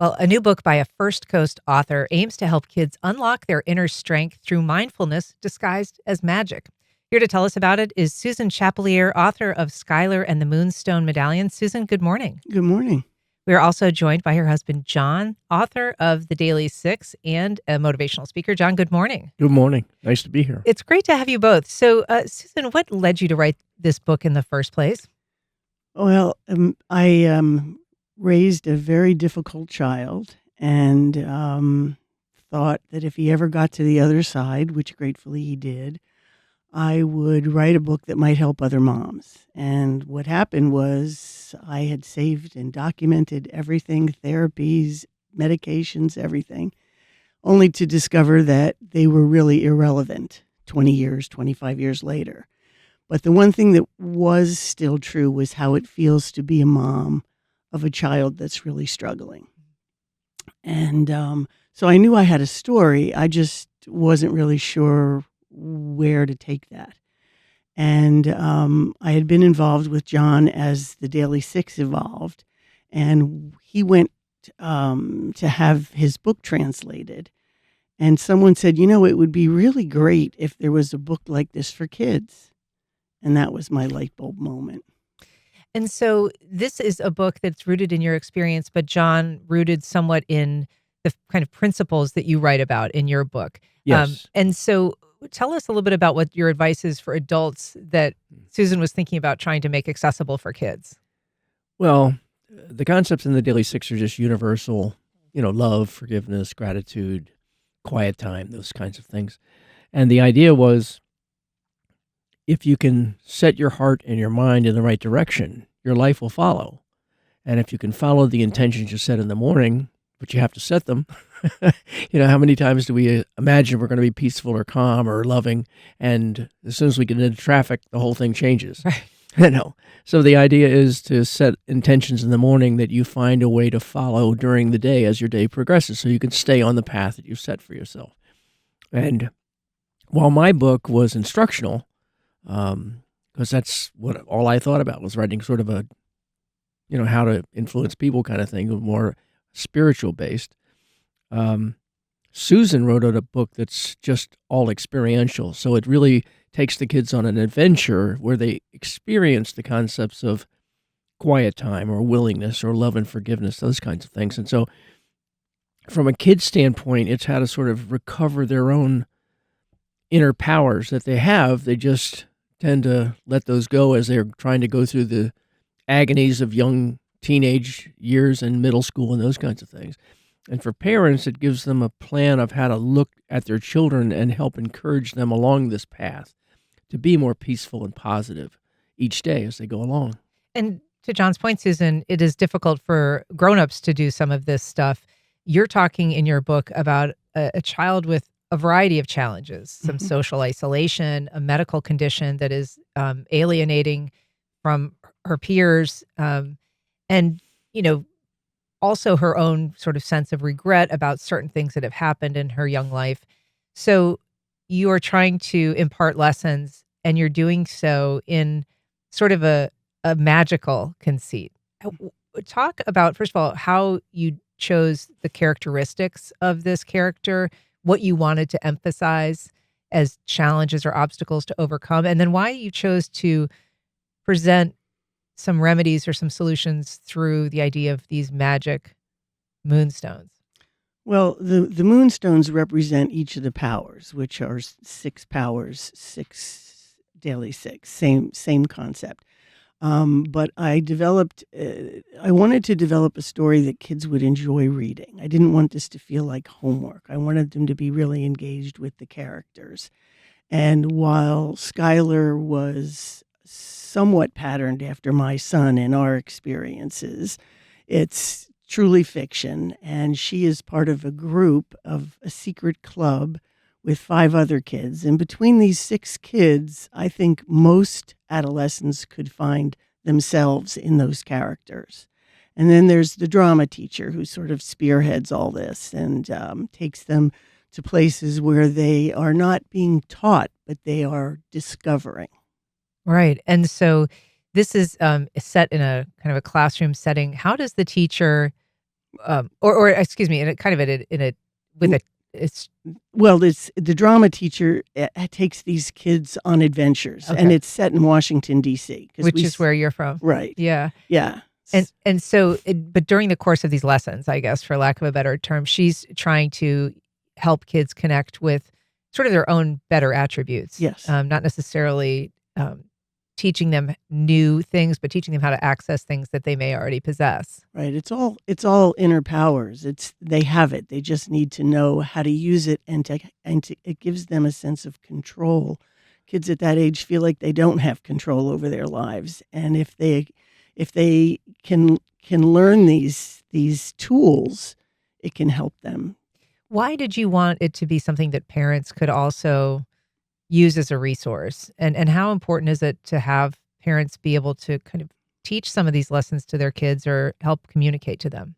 Well, a new book by a First Coast author aims to help kids unlock their inner strength through mindfulness disguised as magic. Here to tell us about it is Susan Chappelear, author of Skyler and the Moonstone Medallions. Susan, good morning. Good morning. We are also joined by her husband, John, author of The Daily Six and a motivational speaker. John, good morning. Good morning. Nice to be here. It's great to have you both. So, Susan, what led you to write this book in the first place? Well, I raised a very difficult child and thought that if he ever got to the other side, which gratefully he did, I would write a book that might help other moms. And what happened was I had saved and documented everything, therapies, medications, everything, only to discover that they were really irrelevant 20 years, 25 years later. But the one thing that was still true was how it feels to be a mom of a child that's really struggling. And so I knew I had a story. I just wasn't really sure where to take that. And I had been involved with John as the Daily Six evolved, and he went to have his book translated. And someone said, it would be really great if there was a book like this for kids. And that was my light bulb moment. And so this is a book that's rooted in your experience, but John, rooted somewhat in the kind of principles that you write about in your book. Yes. And so tell us a little bit about what your advice is for adults that Susan was thinking about trying to make accessible for kids. Well, the concepts in the Daily Six are just universal, love, forgiveness, gratitude, quiet time, those kinds of things. And the idea was, if you can set your heart and your mind in the right direction, your life will follow. And if you can follow the intentions you set in the morning, but you have to set them, how many times do we imagine we're going to be peaceful or calm or loving, and as soon as we get into traffic, the whole thing changes. Right. So the idea is to set intentions in the morning that you find a way to follow during the day as your day progresses, so you can stay on the path that you've set for yourself. And while my book was instructional, because that's what all I thought about was writing sort of a, how to influence people kind of thing, more spiritual based. Susan wrote out a book that's just all experiential. So it really takes the kids on an adventure where they experience the concepts of quiet time or willingness or love and forgiveness, those kinds of things. And so from a kid's standpoint, it's how to sort of recover their own inner powers that they have. They just tend to let those go as they're trying to go through the agonies of young teenage years and middle school and those kinds of things. And for parents, it gives them a plan of how to look at their children and help encourage them along this path to be more peaceful and positive each day as they go along. And to John's point, Susan, it is difficult for grownups to do some of this stuff. You're talking in your book about a child with a variety of challenges, some social isolation, a medical condition that is alienating from her peers, and, also her own sort of sense of regret about certain things that have happened in her young life. So you are trying to impart lessons, and you're doing so in sort of a magical conceit. Talk about, first of all, how you chose the characteristics of this character, what you wanted to emphasize as challenges or obstacles to overcome, and then why you chose to present some remedies or some solutions through the idea of these magic moonstones. Well, the moonstones represent each of the powers, which are six powers, six daily six, same concept. But I wanted to develop a story that kids would enjoy reading. I didn't want this to feel like homework. I wanted them to be really engaged with the characters. And while Skyler was somewhat patterned after my son and our experiences, it's truly fiction. And she is part of a group of a secret club with 5 other kids. And between these 6 kids, I think most adolescents could find themselves in those characters. And then there's the drama teacher who sort of spearheads all this and takes them to places where they are not being taught, but they are discovering. Right. And so this is set in a kind of a classroom setting. How does the teacher or excuse me, in a kind of in a with a it's Well, it's the drama teacher takes these kids on adventures, and okay, it's set in Washington D.C. because which is where you're from. right, Yeah. yeah, And so, but during the course of these lessons, I guess, for lack of a better term, she's trying to help kids connect with sort of their own better attributes, yes, not necessarily teaching them new things, but teaching them how to access things that they may already possess. right. It's all inner powers. They have it. They just need to know how to use it, and it gives them a sense of control. Kids at that age feel like they don't have control over their lives, and if they can learn these tools, it can help them. Why did you want it to be something that parents could also use as a resource? And how important is it to have parents be able to kind of teach some of these lessons to their kids or help communicate to them?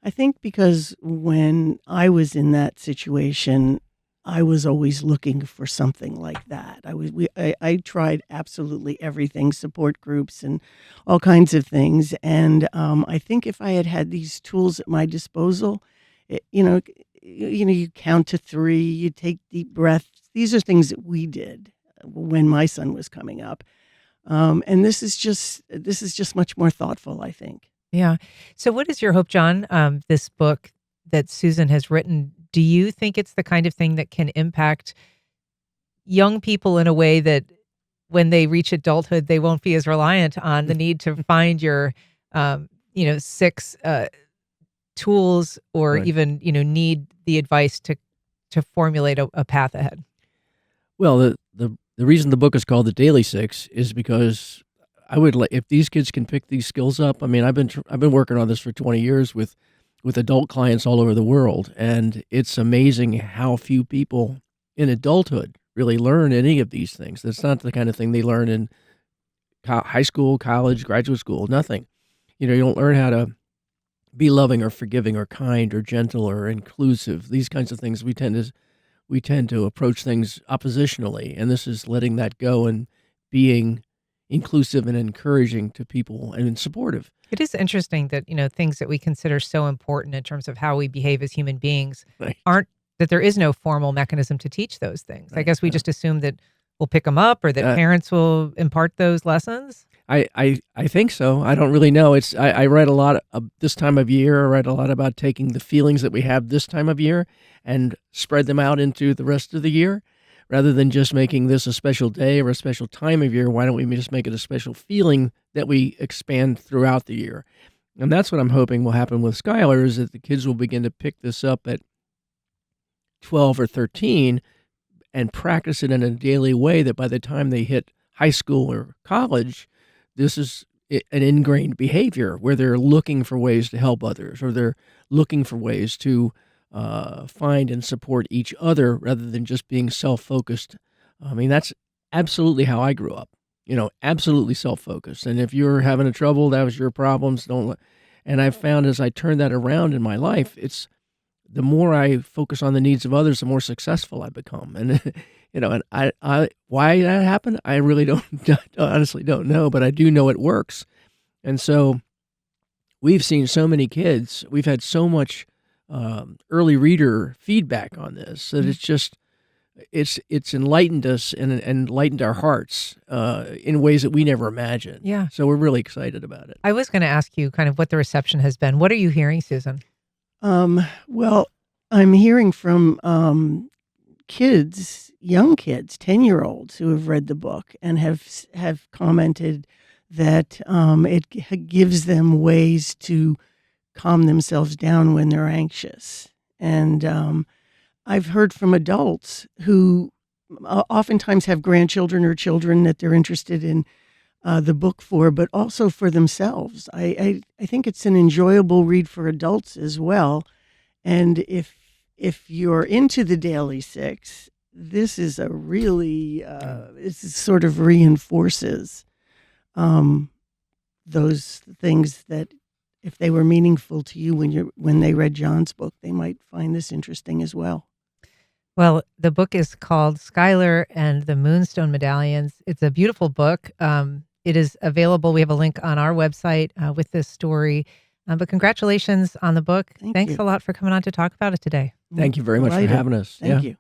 I think because when I was in that situation, I was always looking for something like that. I tried absolutely everything, support groups and all kinds of things. And I think if I had had these tools at my disposal, it, you count to three, you take deep breaths. These are things that we did when my son was coming up, and this is just much more thoughtful, I think. Yeah. So, what is your hope, John? This book that Susan has written, do you think it's the kind of thing that can impact young people in a way that when they reach adulthood, they won't be as reliant on the need to find your, six tools or Right. even, need the advice to formulate a path ahead? Well, the reason the book is called The Daily Six is because I would like if these kids can pick these skills up. I mean, I've been working on this for 20 years with adult clients all over the world, and it's amazing how few people in adulthood really learn any of these things. That's not the kind of thing they learn in high school, college, graduate school. Nothing. You don't learn how to be loving or forgiving or kind or gentle or inclusive. These kinds of things we tend to approach things oppositionally, and this is letting that go and being inclusive and encouraging to people and supportive. It is interesting that, things that we consider so important in terms of how we behave as human beings Right. aren't that there is no formal mechanism to teach those things. I Right. guess we Yeah. just assume that we'll pick them up or that Uh, parents will impart those lessons. I think so. I don't really know. I write a lot this time of year. I write a lot about taking the feelings that we have this time of year and spread them out into the rest of the year, rather than just making this a special day or a special time of year. Why don't we just make it a special feeling that we expand throughout the year? And that's what I'm hoping will happen with Skyler, is that the kids will begin to pick this up at 12 or 13 and practice it in a daily way, that by the time they hit high school or college, this is an ingrained behavior where they're looking for ways to help others, or they're looking for ways to find and support each other rather than just being self-focused. I mean, that's absolutely how I grew up, absolutely self-focused. And if you're having a trouble, that was your problems. And I've found as I turn that around in my life, it's the more I focus on the needs of others, the more successful I become. And, and I why that happened, I really don't, honestly don't know, but I do know it works. And so we've seen so many kids, we've had so much early reader feedback on this that it's enlightened us and enlightened our hearts in ways that we never imagined. Yeah. So we're really excited about it. I was going to ask you kind of what the reception has been. What are you hearing, Susan? Well, I'm hearing from kids, young kids, 10-year-olds who have read the book and have commented that it gives them ways to calm themselves down when they're anxious. And I've heard from adults who oftentimes have grandchildren or children that they're interested in the book for, but also for themselves. I think it's an enjoyable read for adults as well. And if you're into the Daily Six, this is a really it sort of reinforces those things that if they were meaningful to you when they read John's book, they might find this interesting as well. Well, the book is called Skyler and the Moonstone Medallions. It's a beautiful book. It is available. We have a link on our website with this story. But congratulations on the book. Thank Thanks you. a lot for coming on to talk about it today. Thank you very much for Delighted. having us. Thank you.